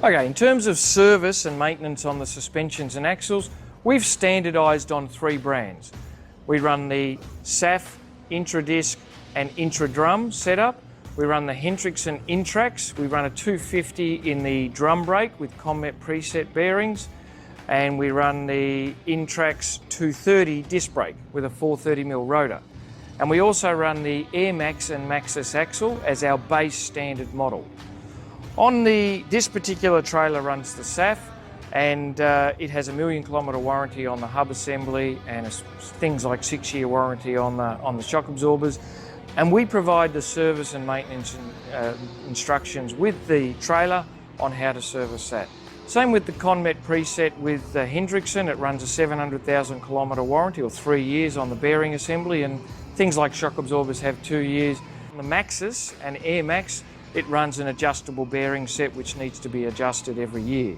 Okay, in terms of service and maintenance on the suspensions and axles, we've standardised on 3 brands. We run the SAF, Intradisc and Intradrum setup. We run the Hendrickson Intrax. We run a 250 in the drum brake with Commet preset bearings. And we run the Intrax 230 disc brake with a 430mm rotor. And we also run the Air Max and Maxxis axle as our base standard model. On this particular trailer runs the SAF, and it has a 1,000,000 kilometre warranty on the hub assembly and things like 6-year warranty on the shock absorbers. And we provide the service and maintenance instructions with the trailer on how to service that. Same with the Commet preset with Hendrickson. It runs a 700,000 kilometre warranty, or 3 years on the bearing assembly, and things like shock absorbers have 2 years. On the Maxxis and Air Max, it runs an adjustable bearing set which needs to be adjusted every year.